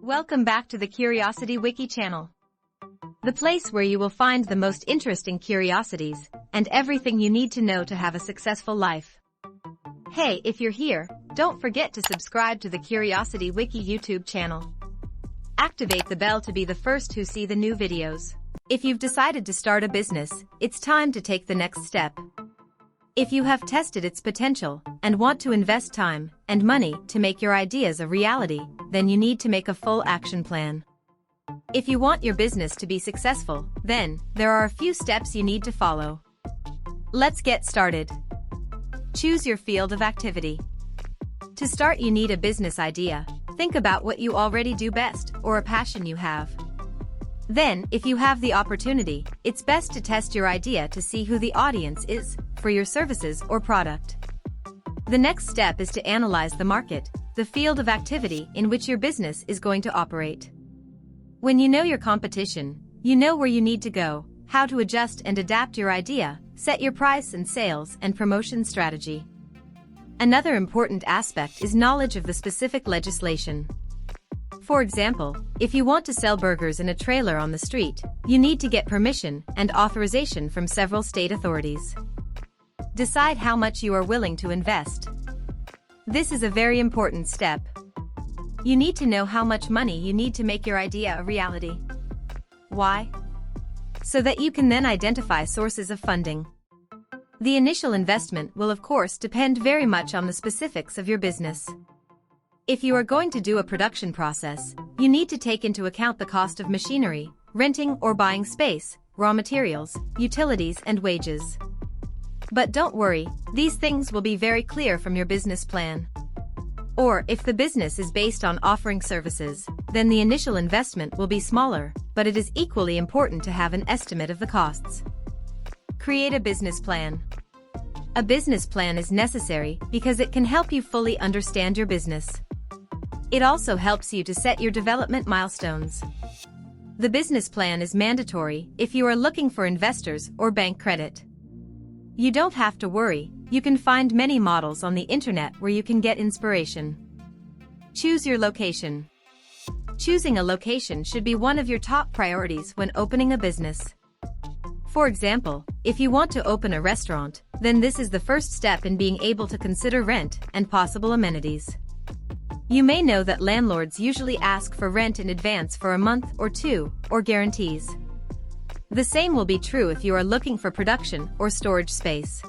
Welcome back to the Curiosity Wiki channel, the place where you will find the most interesting curiosities and everything you need to know to have a successful life. Hey, if you're here, don't forget to subscribe to the Curiosity Wiki YouTube channel. Activate the bell to be the first to see the new videos. If you've decided to start a business, it's time to take the next step. If you have tested its potential and want to invest time and money to make your ideas a reality, then you need to make a full action plan. If you want your business to be successful, then there are a few steps you need to follow. Let's get started. Choose your field of activity. To start, you need a business idea. Think about what you already do best or a passion you have. Then, if you have the opportunity, it's best to test your idea to see who the audience is for your services or product. The next step is to analyze the market, the field of activity in which your business is going to operate. When you know your competition, you know where you need to go, how to adjust and adapt your idea, set your price and sales and promotion strategy. Another important aspect is knowledge of the specific legislation. For example, if you want to sell burgers in a trailer on the street, you need to get permission and authorization from several state authorities. Decide how much you are willing to invest. This is a very important step. You need to know how much money you need to make your idea a reality. Why? So that you can then identify sources of funding. The initial investment will of course depend very much on the specifics of your business. If you are going to do a production process, you need to take into account the cost of machinery, renting or buying space, raw materials, utilities and wages. But don't worry, these things will be very clear from your business plan. Or if the business is based on offering services, then the initial investment will be smaller, but it is equally important to have an estimate of the costs. Create a business plan. A business plan is necessary because it can help you fully understand your business. It also helps you to set your development milestones. The business plan is mandatory if you are looking for investors or bank credit. You don't have to worry, you can find many models on the internet where you can get inspiration. Choose your location. Choosing a location should be one of your top priorities when opening a business. For example, if you want to open a restaurant, then this is the first step in being able to consider rent and possible amenities. You may know that landlords usually ask for rent in advance for a month or two, or guarantees. The same will be true if you are looking for production or storage space.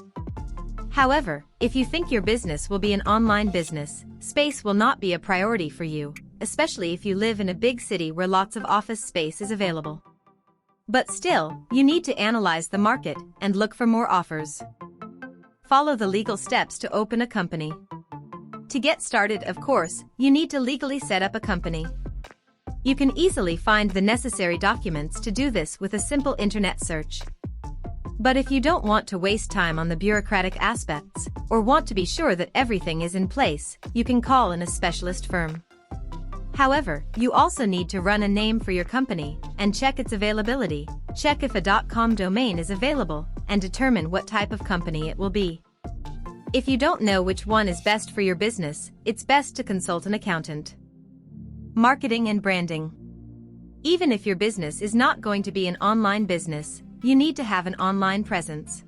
However, if you think your business will be an online business, space will not be a priority for you, especially if you live in a big city where lots of office space is available. But still, you need to analyze the market and look for more offers. Follow the legal steps to open a company. To get started, of course, you need to legally set up a company. You can easily find the necessary documents to do this with a simple internet search. But if you don't want to waste time on the bureaucratic aspects, or want to be sure that everything is in place, you can call in a specialist firm. However, you also need to run a name for your company and check its availability, check if a .com domain is available, and determine what type of company it will be. If you don't know which one is best for your business, it's best to consult an accountant. Marketing and branding. Even if your business is not going to be an online business, you need to have an online presence.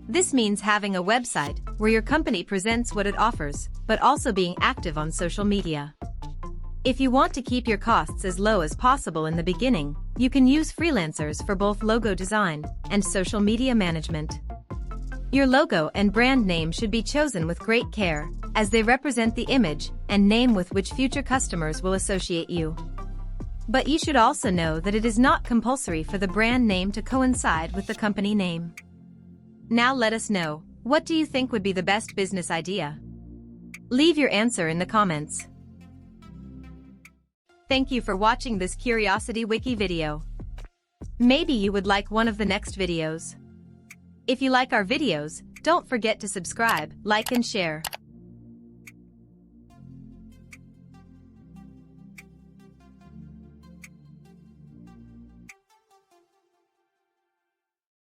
This means having a website where your company presents what it offers, but also being active on social media. If you want to keep your costs as low as possible in the beginning, you can use freelancers for both logo design and social media management. Your logo and brand name should be chosen with great care, as they represent the image and name with which future customers will associate you. But you should also know that it is not compulsory for the brand name to coincide with the company name. Now let us know, what do you think would be the best business idea? Leave your answer in the comments. Thank you for watching this Curiosity Wiki video. Maybe you would like one of the next videos. If you like our videos, don't forget to subscribe, like and share.